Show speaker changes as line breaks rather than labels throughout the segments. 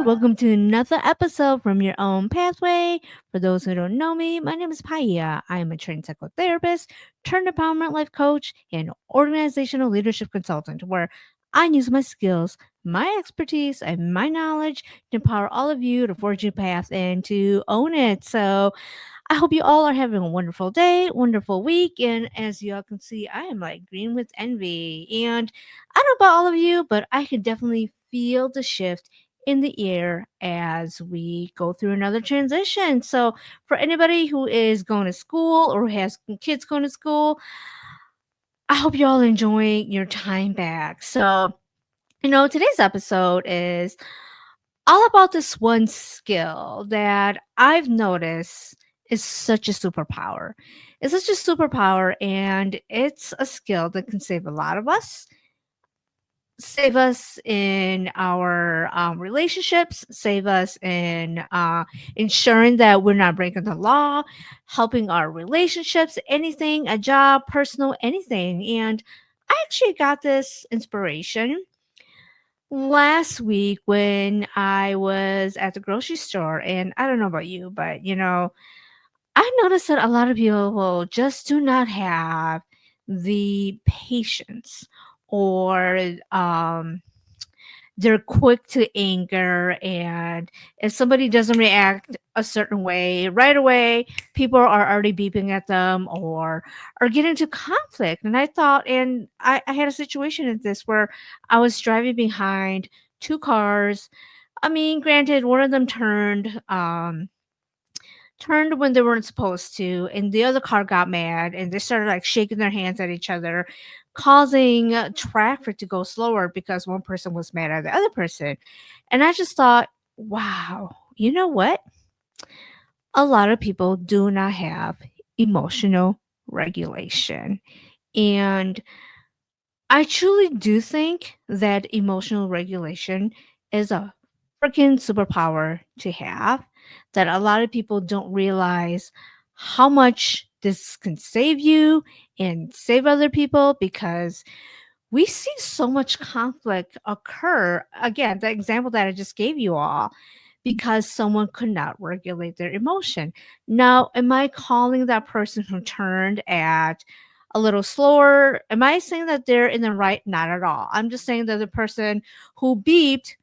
Welcome to another episode from Your Own Pathway. For those who don't know me, my name is Paya. I am a trained psychotherapist, turned empowerment life coach, and organizational leadership consultant, where I use my skills, my expertise, and my knowledge to empower all of you to forge your path and to own it. So, I hope you all are having a wonderful day, wonderful week. And as you all can see, I am like green with envy. And I don't know about all of you, but I can definitely feel the shift in the air as we go through another transition. So, for anybody who is going to school or has kids going to school, I hope you all enjoying your time back. So, today's episode is all about this one skill that I've noticed is such a superpower. It's such a superpower, and it's a skill that can save a lot of us, save us in our relationships, save us in ensuring that we're not breaking the law, helping our relationships, anything, a job, personal, anything. And I actually got this inspiration last week when I was at the grocery store. And I don't know about you, but I noticed that a lot of people just do not have the patience, or they're quick to anger, and if somebody doesn't react a certain way right away, people are already beeping at them or get into conflict. And I thought, and I had a situation in this where I was driving behind two cars. I mean, granted, one of them turned when they weren't supposed to, and the other car got mad and they started like shaking their hands at each other, causing traffic to go slower because one person was mad at the other person. And I just thought, wow, you know what? A lot of people do not have emotional regulation. And I truly do think that emotional regulation is a freaking superpower to have, that a lot of people don't realize how much this can save you and save other people, because we see so much conflict occur. Again, the example that I just gave you all, because someone could not regulate their emotion. Now, am I calling that person who turned at a little slower? Am I saying that they're in the right? Not at all. I'm just saying that the person who beeped,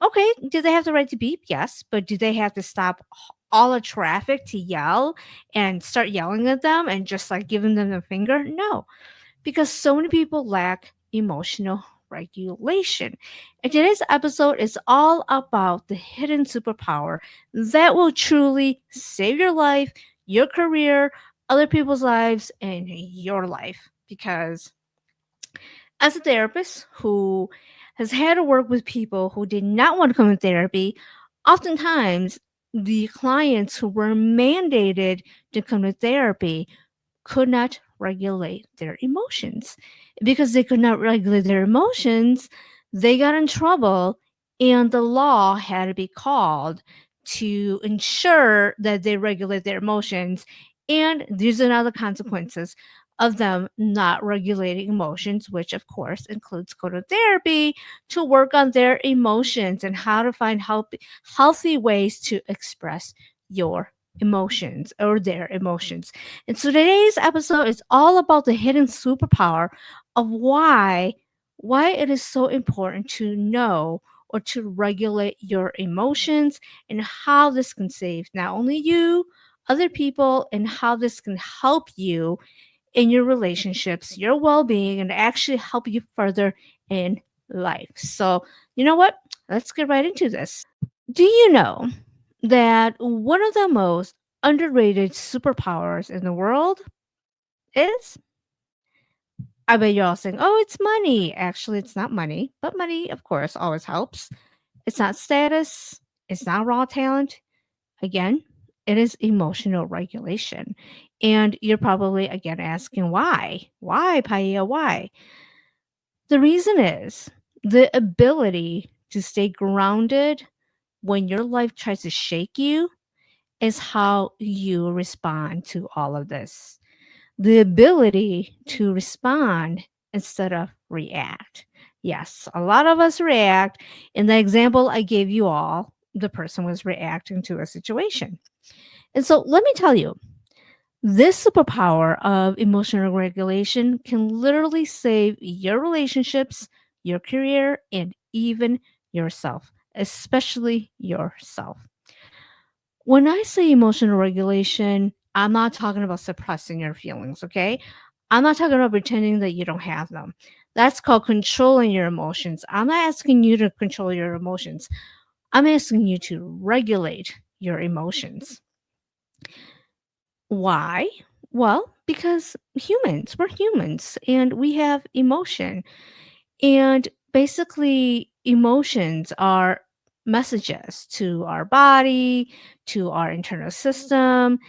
okay, do they have the right to beep? Yes. But do they have to stop all the traffic to yell and start yelling at them and just like giving them the finger? No, because so many people lack emotional regulation. And today's episode is all about the hidden superpower that will truly save your life, your career, other people's lives, and your life. Because as a therapist who has had to work with people who did not want to come to therapy, oftentimes the clients who were mandated to come to therapy could not regulate their emotions. Because they could not regulate their emotions, they got in trouble, and the law had to be called to ensure that they regulate their emotions. And these are now the consequences of them not regulating emotions, which of course includes go to therapy to work on their emotions and how to find healthy ways to express your emotions or their emotions. And so today's episode is all about the hidden superpower of why it is so important to know or to regulate your emotions, and how this can save not only you, other people, and how this can help you in your relationships, your well-being, and actually help you further in life. So, you know what? Let's get right into this. Do you know that one of the most underrated superpowers in the world is? I bet you're all saying, oh, it's money. Actually, it's not money, but money, of course, always helps. It's not status, it's not raw talent. Again, it is emotional regulation. And you're probably, again, asking why? Why, Paia? Why? The reason is the ability to stay grounded when your life tries to shake you is how you respond to all of this. The ability to respond instead of react. Yes, a lot of us react. In the example I gave you all, the person was reacting to a situation. And so let me tell you, this superpower of emotional regulation can literally save your relationships, your career, and even yourself, especially yourself. When I say emotional regulation, I'm not talking about suppressing your feelings, okay? I'm not talking about pretending that you don't have them. That's called controlling your emotions. I'm not asking you to control your emotions. I'm asking you to regulate your emotions. Why? Well, because we're humans and we have emotion. And basically, emotions are messages to our body, to our internal system.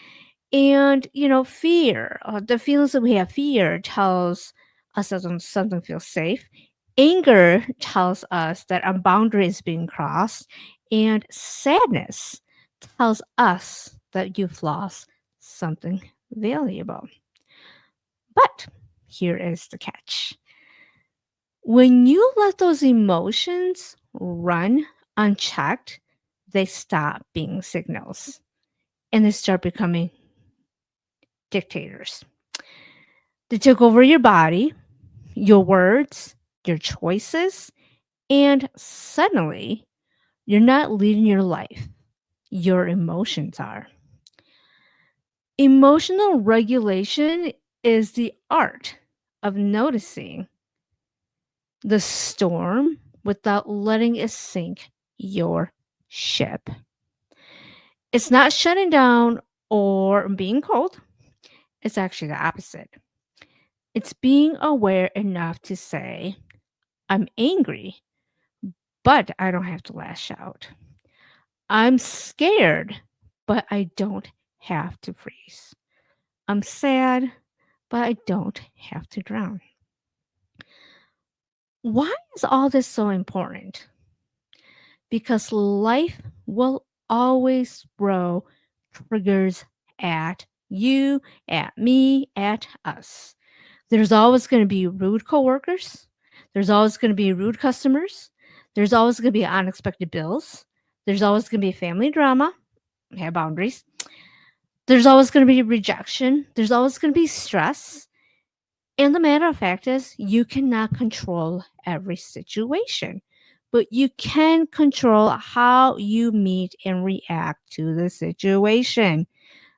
And, fear, the feelings that we have, fear tells us that something feels safe. Anger tells us that a boundary is being crossed. And sadness tells us that you've lost something valuable. But here is the catch: when you let those emotions run unchecked, they stop being signals and they start becoming dictators. They took over your body, your words, your choices, and suddenly you're not leading your life. Your emotions are. Emotional regulation is the art of noticing the storm without letting it sink your ship. It's not shutting down or being cold. It's actually the opposite. It's being aware enough to say, I'm angry, but I don't have to lash out. I'm scared, but I don't have to freeze. I'm sad, but I don't have to drown. Why is all this so important? Because life will always throw triggers at you, at me, at us. There's always going to be rude coworkers. There's always going to be rude customers. There's always going to be unexpected bills. There's always going to be family drama. Have boundaries. There's always going to be rejection. There's always going to be stress. And the matter of fact is, you cannot control every situation, but you can control how you meet and react to the situation.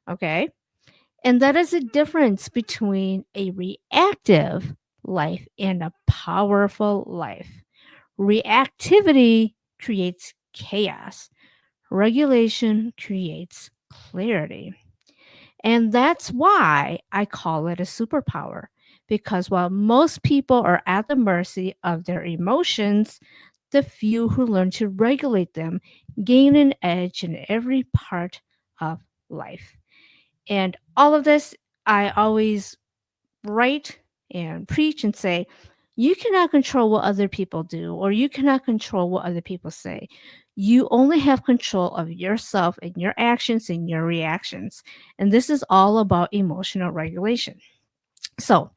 Okay. And that is a difference between a reactive life and a powerful life. Reactivity creates chaos, regulation creates clarity. And that's why I call it a superpower. Because while most people are at the mercy of their emotions, the few who learn to regulate them gain an edge in every part of life. And all of this, I always write and preach and say, you cannot control what other people do, or you cannot control what other people say. You only have control of yourself and your actions and your reactions. And this is all about emotional regulation. So,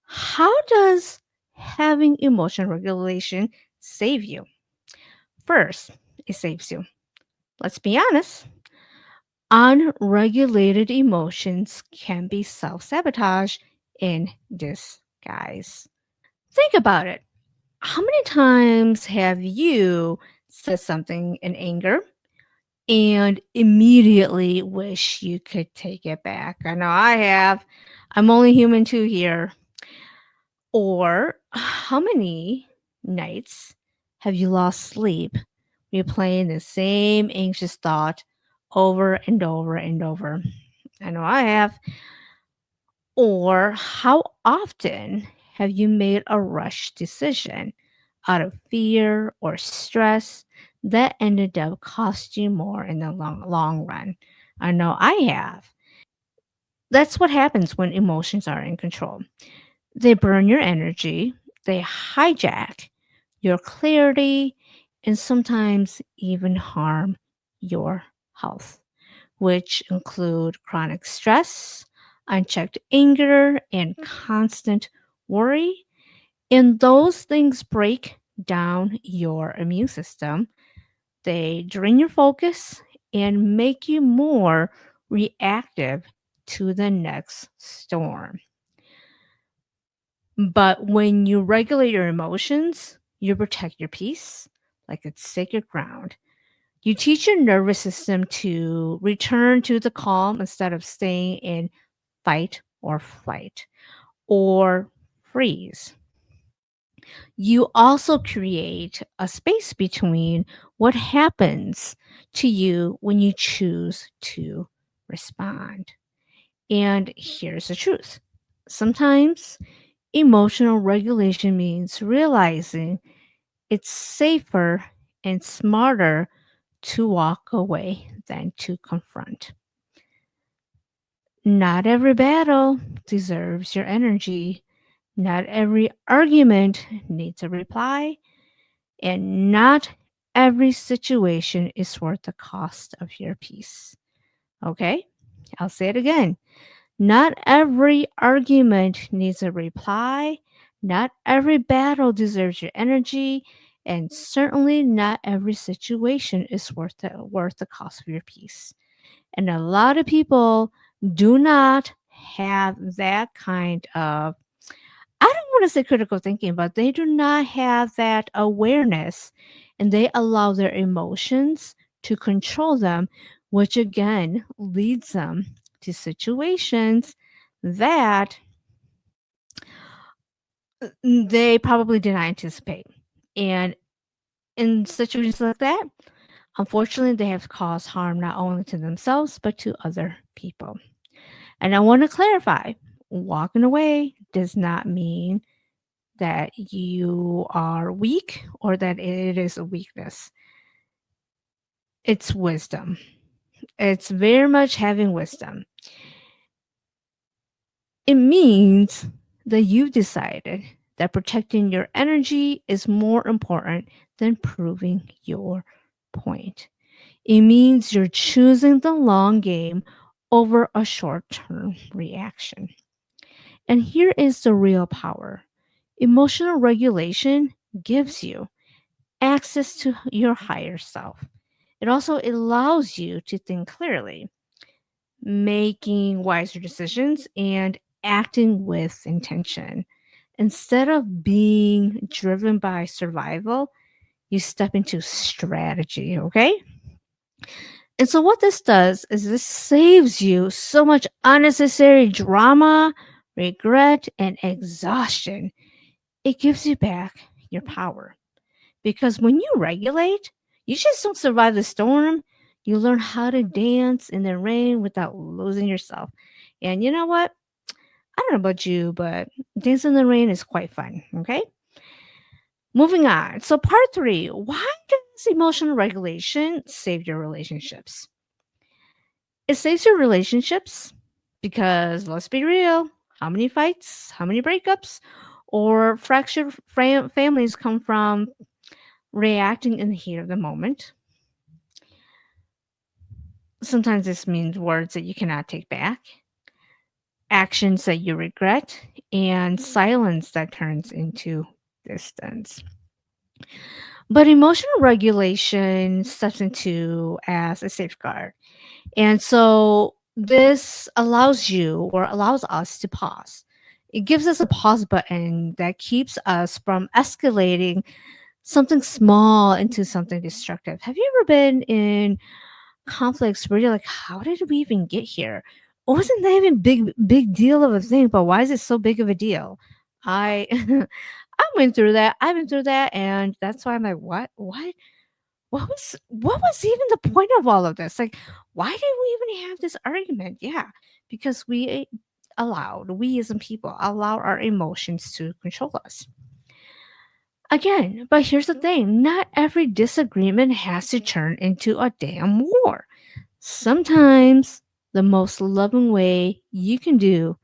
how does having emotional regulation save you? First, it saves you. Let's be honest. Unregulated emotions can be self sabotage in disguise. Think about it. How many times have you said something in anger and immediately wish you could take it back? I know I have. I'm only human too here. Or how many nights have you lost sleep replaying the same anxious thought over and over and over? I know I have. Or how often have you made a rush decision out of fear or stress that ended up costing you more in the long run? I know I have. That's what happens when emotions are in control. They burn your energy, they hijack your clarity, and sometimes even harm your health, which include chronic stress, unchecked anger, and constant worry. And those things break down your immune system. They drain your focus and make you more reactive to the next storm. But when you regulate your emotions, you protect your peace like it's sacred ground. You teach your nervous system to return to the calm instead of staying in fight or flight or freeze. You also create a space between what happens to you when you choose to respond. And here's the truth: sometimes emotional regulation means realizing it's safer and smarter to walk away than to confront. Not every battle deserves your energy. Not every argument needs a reply. And not every situation is worth the cost of your peace. Okay? I'll say it again. Not every argument needs a reply. Not every battle deserves your energy. And certainly not every situation is worth the cost of your peace. And a lot of people do not have that kind of, I don't want to say critical thinking, but they do not have that awareness, and they allow their emotions to control them, which again leads them to situations that they probably did not anticipate. And in situations like that, unfortunately, they have caused harm not only to themselves, but to other people. And I want to clarify, walking away does not mean that you are weak or that it is a weakness. It's wisdom. It's very much having wisdom. It means that you've decided that protecting your energy is more important than proving your point. It means you're choosing the long game over a short term reaction. And here is the real power: emotional regulation gives you access to your higher self. It also allows you to think clearly, making wiser decisions and acting with intention. Instead of being driven by survival, you step into strategy, okay? And so, what this does is this saves you so much unnecessary drama, regret, and exhaustion. It gives you back your power. Because when you regulate, you just don't survive the storm. You learn how to dance in the rain without losing yourself. And you know what? I don't know about you, but dancing in the rain is quite fun. Okay. Moving on. So, part three: why does emotional regulation save your relationships? It saves your relationships because, let's be real, how many fights, how many breakups, or fractured families come from reacting in the heat of the moment? Sometimes this means words that you cannot take back, actions that you regret, and silence that turns into distance. But emotional regulation steps into as a safeguard. And so this allows you or allows us to pause. It gives us a pause button that keeps us from escalating something small into something destructive. Have you ever been in conflicts where you're like, how did we even get here? It wasn't that even big deal of a thing, but why is it so big of a deal? I I went through that. I've been through that, and that's why I'm like, what was even the point of all of this? Like, why did we even have this argument? Yeah, because we as a people allow our emotions to control us. Again, but here's the thing: not every disagreement has to turn into a damn war. Sometimes the most loving way you can do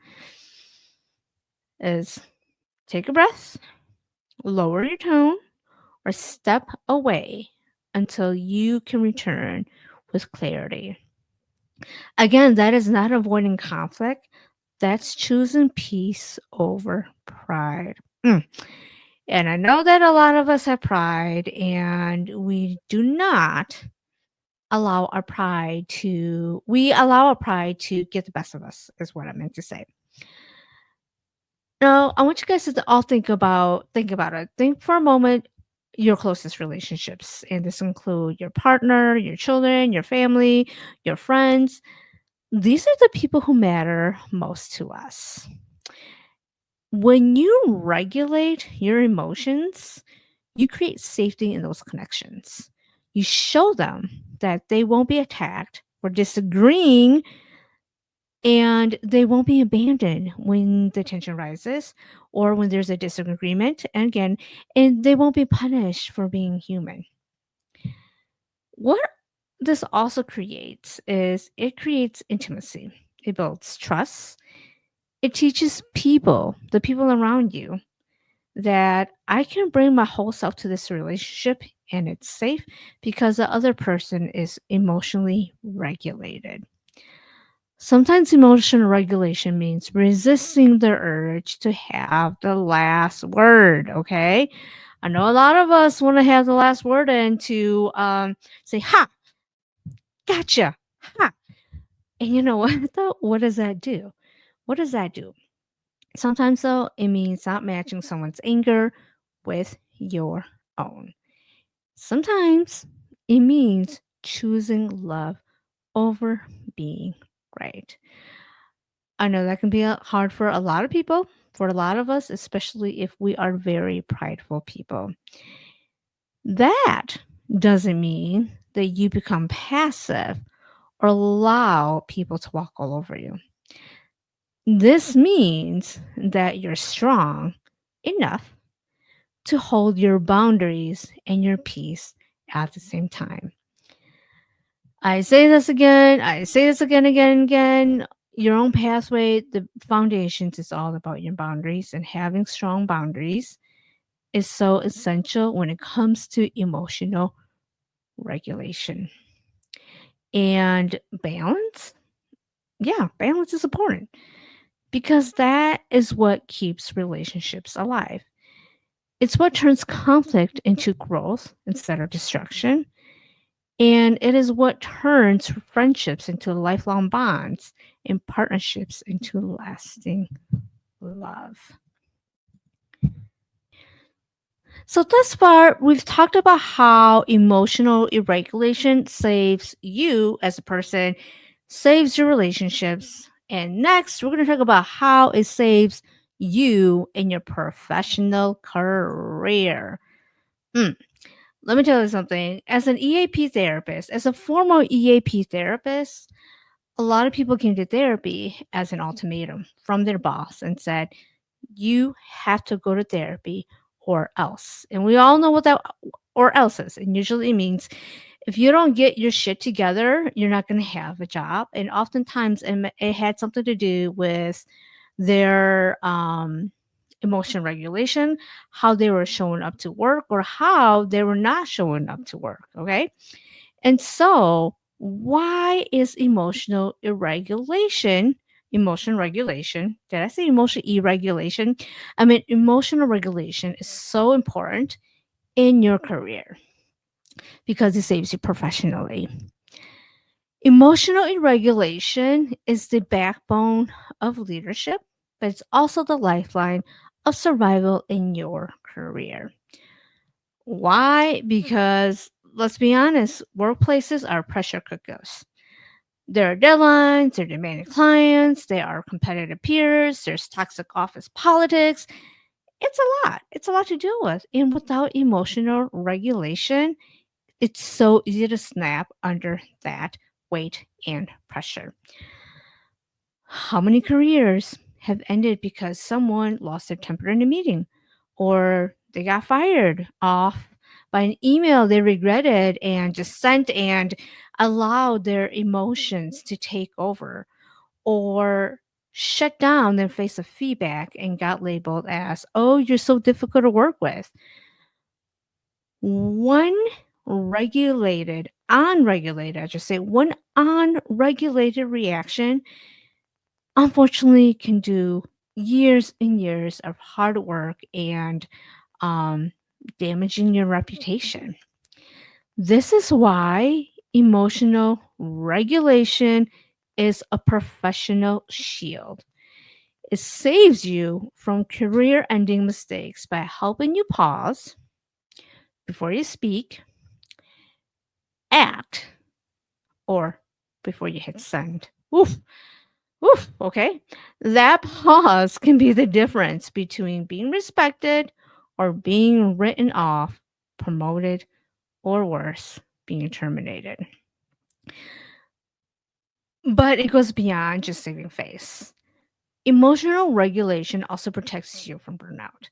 is take a breath, lower your tone, or step away until you can return with clarity. Again, that is not avoiding conflict, that's choosing peace over pride. Mm. And I know that a lot of us have pride, and we do not allow our pride to get the best of us, is what I meant to say. Now, I want you guys to all think about it. Think for a moment your closest relationships, and this include your partner, your children, your family, your friends. These are the people who matter most to us. When you regulate your emotions, you create safety in those connections. You show them that they won't be attacked for disagreeing, and they won't be abandoned when the tension rises or when there's a disagreement. And they won't be punished for being human. What this also creates is it creates intimacy, it builds trust, it teaches the people around you, that I can bring my whole self to this relationship and it's safe because the other person is emotionally regulated. Sometimes emotional regulation means resisting the urge to have the last word, okay? I know a lot of us want to have the last word and to say, ha, gotcha, ha. And you know what, though? What does that do? What does that do? Sometimes, though, it means not matching someone's anger with your own. Sometimes it means choosing love over being right. I know that can be hard for a lot of people, for a lot of us, especially if we are very prideful people. That doesn't mean that you become passive or allow people to walk all over you. This means that you're strong enough to hold your boundaries and your peace at the same time. I say this again, again, again. Your own pathway, the foundations is all about your boundaries, and having strong boundaries is so essential when it comes to emotional regulation. And balance, yeah, balance is important because that is what keeps relationships alive. It's what turns conflict into growth instead of destruction. And it is what turns friendships into lifelong bonds and partnerships into lasting love. So, thus far, we've talked about how emotional irregulation saves you as a person, saves your relationships. And next, we're going to talk about how it saves you in your professional career. Mm, Let me tell you something. As an EAP therapist, as a former EAP therapist, a lot of people came to therapy as an ultimatum from their boss and said, you have to go to therapy or else. And we all know what that or else is. And usually it means if you don't get your shit together, you're not going to have a job. And oftentimes it had something to do with their emotion regulation, how they were showing up to work or how they were not showing up to work. Okay. And so, why is emotion regulation? Did I say emotion irregulation? I mean, emotional regulation is so important in your career because it saves you professionally. Emotional irregulation is the backbone of leadership, but it's also the lifeline of survival in your career. Why? Because let's be honest, workplaces are pressure cookers. There are deadlines, there are demanding clients, there are competitive peers, there's toxic office politics. It's a lot. It's a lot to deal with. And without emotional regulation, it's so easy to snap under that weight and pressure. How many careers have ended because someone lost their temper in a meeting or they got fired off by an email they regretted and just sent and allowed their emotions to take over, or shut down their face of feedback and got labeled as, oh, you're so difficult to work with. One unregulated, I should say, one unregulated reaction unfortunately can do years and years of hard work and um, damaging your reputation. This is why emotional regulation is a professional shield. It saves you from career ending mistakes by helping you pause before you speak, act, or before you hit send. Oof, oof, okay? That pause can be the difference between being respected or being written off, promoted, or worse, being terminated. But it goes beyond just saving face. Emotional regulation also protects you from burnout.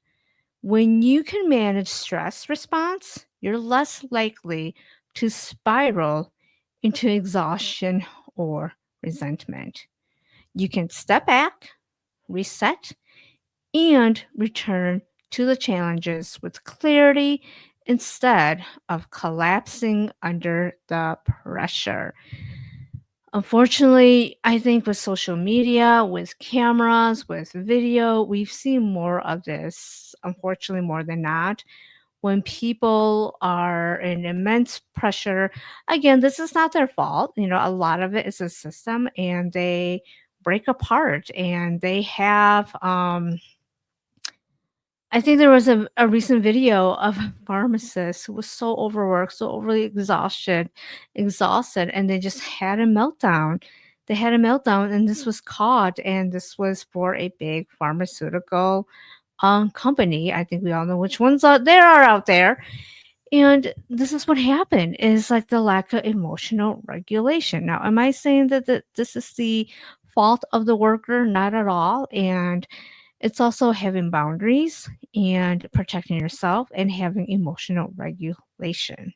When you can manage stress response, you're less likely to spiral into exhaustion or resentment. You can step back, reset, and return to the challenges with clarity instead of collapsing under the pressure. Unfortunately, I think with social media, with cameras, with video, we've seen more of this, unfortunately, more than not. When people are in immense pressure, again, this is not their fault. A lot of it is a system and they break apart and they have I think there was a recent video of a pharmacist who was so overworked, so overly exhausted, and they just had a meltdown. They had a meltdown, and this was caught, and this was for a big pharmaceutical company. I think we all know which ones there are out there. And this is what happened is like the lack of emotional regulation. Now, am I saying that this is the fault of the worker? Not at all. And it's also having boundaries and protecting yourself and having emotional regulation.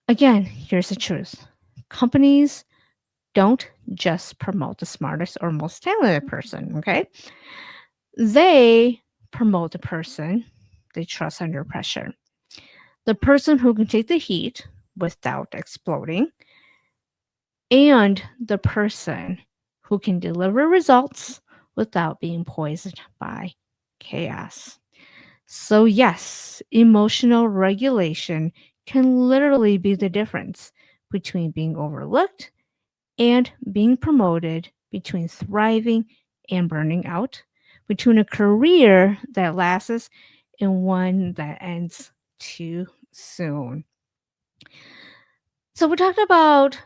Again, here's the truth. Companies don't just promote the smartest or most talented person, okay? They promote the person they trust under pressure. The person who can take the heat without exploding, and the person who can deliver results without being poisoned by chaos. So, yes, emotional regulation can literally be the difference between being overlooked and being promoted, between thriving and burning out, between a career that lasts and one that ends too soon. So, we talked about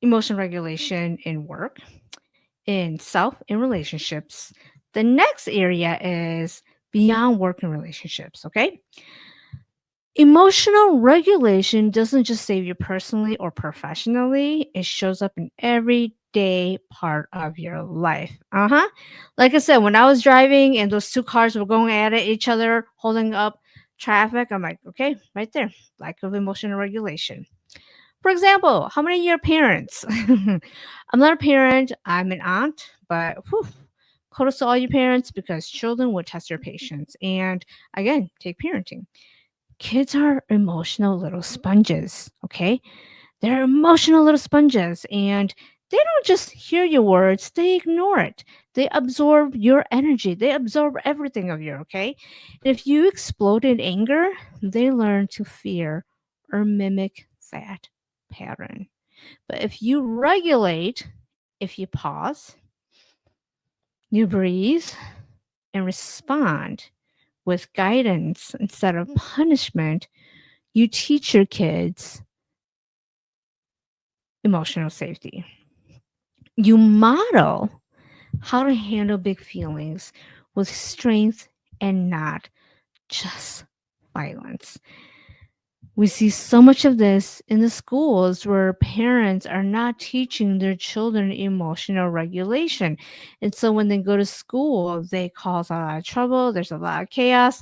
emotional regulation in work, in self, in relationships. The next area is beyond work and relationships, okay? Emotional regulation doesn't just save you personally or professionally, it shows up in everyday part of your life. Like I said, when I was driving and those two cars were going at each other, holding up traffic, I'm like, okay, right there, lack of emotional regulation. For example, how many of you are parents? I'm not a parent, I'm an aunt, but whew, kudos to all you parents because children will test your patience. And again, take parenting. Kids are emotional little sponges, okay? They're emotional little sponges and they don't just hear your words, they ignore it. They absorb your energy. They absorb everything of you, okay? And if you explode in anger, they learn to fear or mimic that pattern. But if you regulate, if you pause, you breathe and respond with guidance instead of punishment, you teach your kids emotional safety. You model how to handle big feelings with strength and not just violence. We see so much of this in the schools where parents are not teaching their children emotional regulation. And so when they go to school, they cause a lot of trouble, there's a lot of chaos.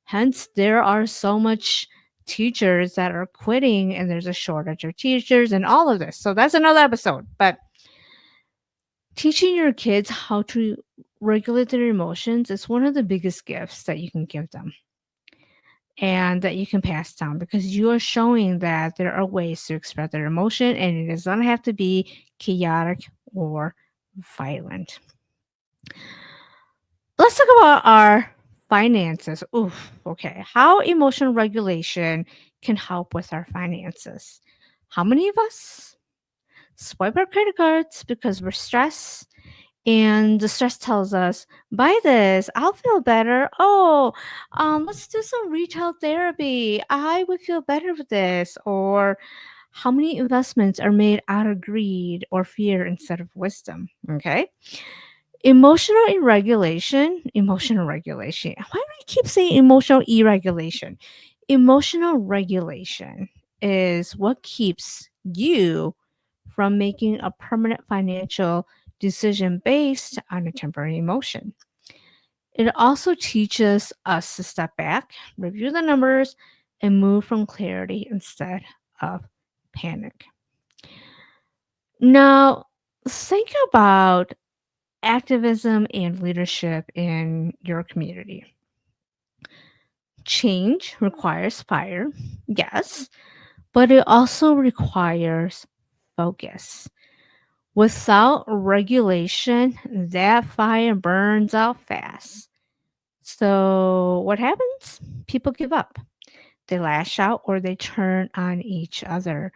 Hence, there are so much teachers that are quitting and there's a shortage of teachers and all of this. So that's another episode. But teaching your kids how to regulate their emotions is one of the biggest gifts that you can give them and that you can pass down because you are showing that there are ways to express their emotion and it does not have to be chaotic or violent. Let's talk about our finances. Oof, okay. How emotional regulation can help with our finances. How many of us swipe our credit cards because we're stressed? And the stress tells us, buy this, I'll feel better. Oh, let's do some retail therapy. I would feel better with this. Or how many investments are made out of greed or fear instead of wisdom? Okay. Emotional regulation. Why do I keep saying emotional irregulation? Emotional regulation is what keeps you from making a permanent financial decision based on a temporary emotion. It also teaches us to step back, review the numbers, and move from clarity instead of panic. Now, think about activism and leadership in your community. Change requires fire, yes, but it also requires focus. Without regulation, that fire burns out fast. So, what happens? People give up. They lash out or they turn on each other.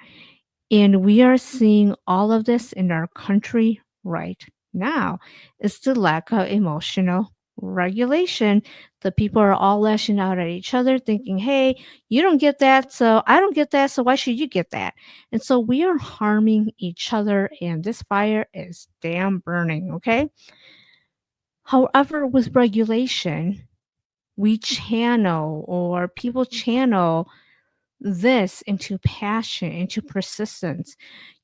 And we are seeing all of this in our country right now. It's the lack of emotional regulation. The people are all lashing out at each other, thinking, hey, you don't get that, so I don't get that, so why should you get that? And so we are harming each other, and this fire is damn burning, okay? However, with regulation, we channel or people channel this into passion, into persistence.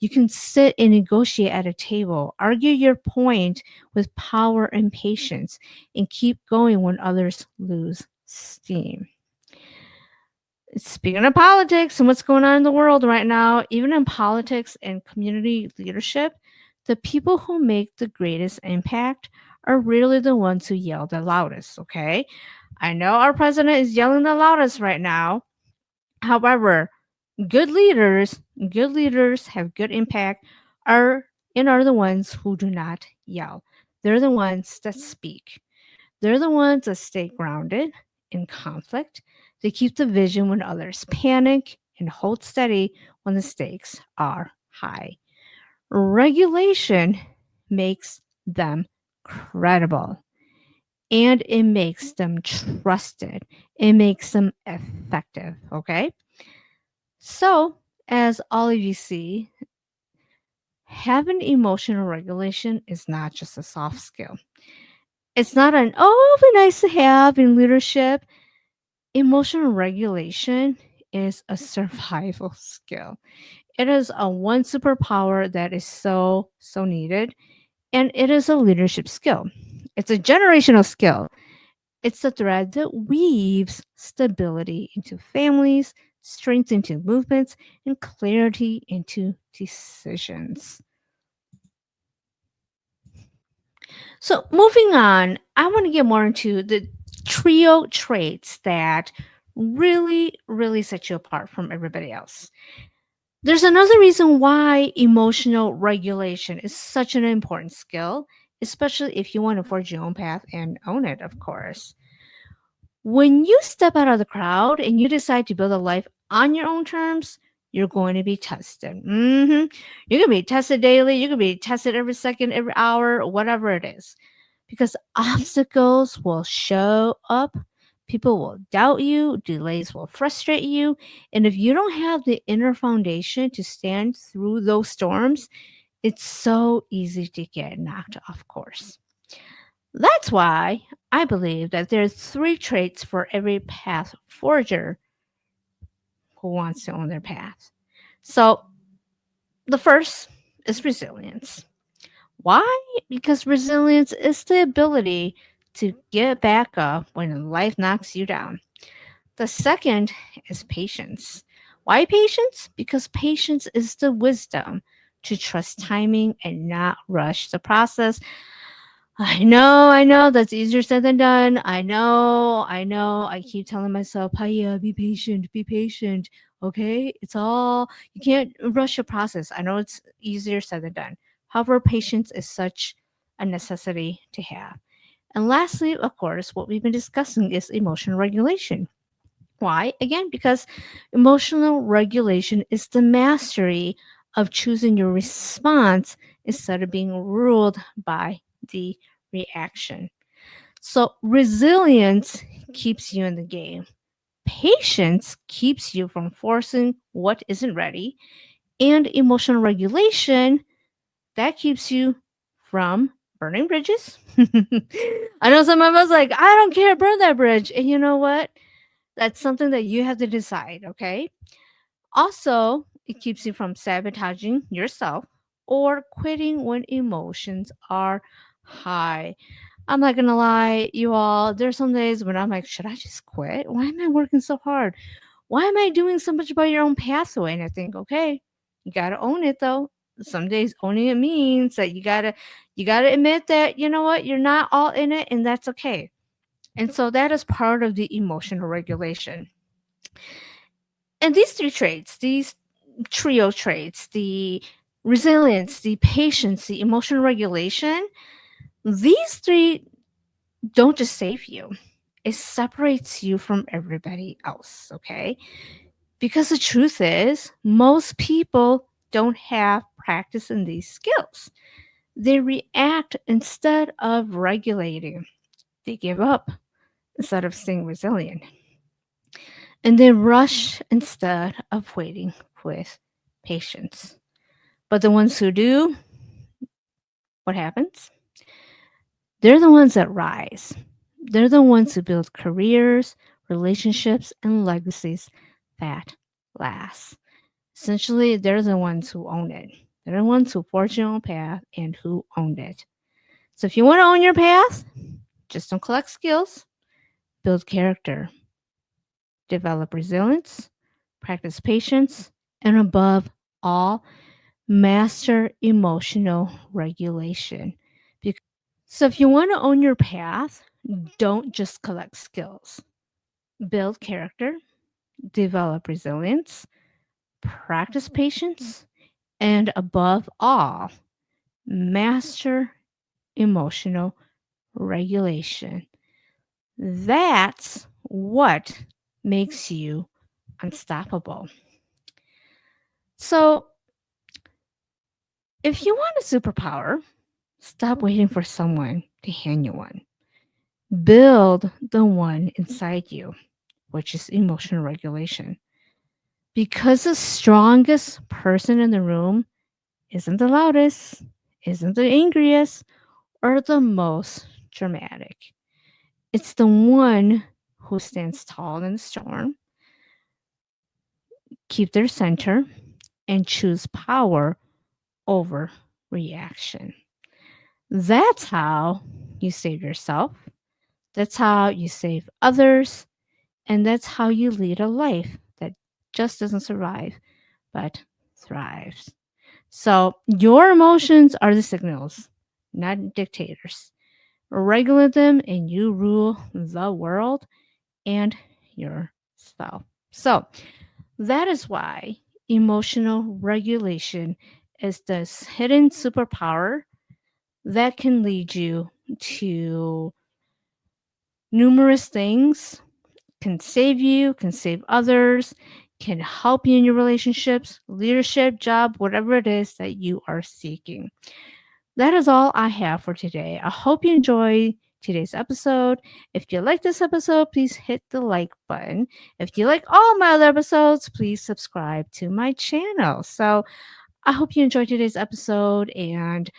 You can sit and negotiate at a table, argue your point with power and patience, and keep going when others lose steam. Speaking of politics and what's going on in the world right now, even in politics and community leadership, the people who make the greatest impact are really the ones who yell the loudest, okay? I know our president is yelling the loudest right now. However, good leaders have good impact are and are the ones who do not yell. They're the ones that speak. They're the ones that stay grounded in conflict. They keep the vision when others panic and hold steady when the stakes are high. Regulation makes them credible and it makes them trusted. It makes them effective. Okay. So, as all of you see, having emotional regulation is not just a soft skill. It's not an, oh, it'll be nice to have in leadership. Emotional regulation is a survival skill. It is a one superpower that is so needed, and it is a leadership skill. It's a generational skill. It's the thread that weaves stability into families, strength into movements, and clarity into decisions. So, moving on, I want to get more into the trio traits that really set you apart from everybody else. There's another reason why emotional regulation is such an important skill, especially if you want to forge your own path and own it, of course. When you step out of the crowd and you decide to build a life on your own terms, you're going to be tested. You're going to be tested daily. You're going to be tested every second, every hour, whatever it is. Because obstacles will show up. People will doubt you. Delays will frustrate you. And if you don't have the inner foundation to stand through those storms, it's so easy to get knocked off course. That's why I believe that there's three traits for every path forger who wants to own their path. So the first is resilience. Why? Because resilience is the ability to get back up when life knocks you down. The second is patience. Why patience? Because patience is the wisdom to trust timing and not rush the process. I know, that's easier said than done. I know. I keep telling myself, Paya, be patient, be patient. Okay? It's all, you can't rush a process. I know it's easier said than done. However, patience is such a necessity to have. And lastly, of course, what we've been discussing is emotional regulation. Why? Again, because emotional regulation is the mastery of choosing your response instead of being ruled by the reaction. So, resilience keeps you in the game. Patience keeps you from forcing what isn't ready. And emotional regulation, that keeps you from burning bridges. I know some of us like, I don't care, burn that bridge. And you know what? That's something that you have to decide, okay? Also, it keeps you from sabotaging yourself or quitting when emotions are high. I'm not gonna lie, you all, there's some days when I'm like, should I just quit? Why am I working so hard? Why am I doing so much about your own pathway? And I think, okay, you gotta own it though. Some days owning it means that you gotta admit that, you know what, you're not all in it, and that's okay. And so that is part of the emotional regulation. And these three traits, these trio traits, the resilience, the patience, the emotional regulation, these three don't just save you, it separates you from everybody else, okay? Because the truth is, most people don't have practice in these skills. They react instead of regulating, they give up instead of staying resilient, and they rush instead of waiting with patience. But the ones who do, what happens? They're the ones that rise. They're the ones who build careers, relationships, and legacies that last. Essentially, they're the ones who own it. They're the ones who forge your own path and who owned it. So if you want to own your path, just don't collect skills, build character, develop resilience, practice patience, and above all, master emotional regulation. So if you want to own your path, don't just collect skills. Build character, develop resilience, practice patience, and above all, master emotional regulation. That's what makes you unstoppable. So, if you want a superpower, stop waiting for someone to hand you one. Build the one inside you, which is emotional regulation. Because the strongest person in the room isn't the loudest, isn't the angriest, or the most dramatic. It's the one who stands tall in the storm, keep their center, and choose power over reaction. That's how you save yourself. That's how you save others. And that's how you lead a life that just doesn't survive, but thrives. So your emotions are the signals, not dictators. Regulate them and you rule the world and yourself. So that is why emotional regulation is this hidden superpower that can lead you to numerous things, can save you, can save others, can help you in your relationships, leadership, job, whatever it is that you are seeking. That is all I have for today. I hope you enjoy today's episode. If you like this episode, please hit the like button. If you like all my other episodes, please subscribe to my channel. So I hope you enjoyed today's episode and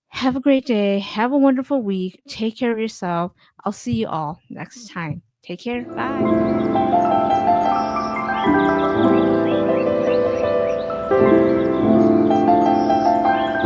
have a great day. Have a wonderful week. Take care of yourself. I'll see you all next time. Take care. Bye.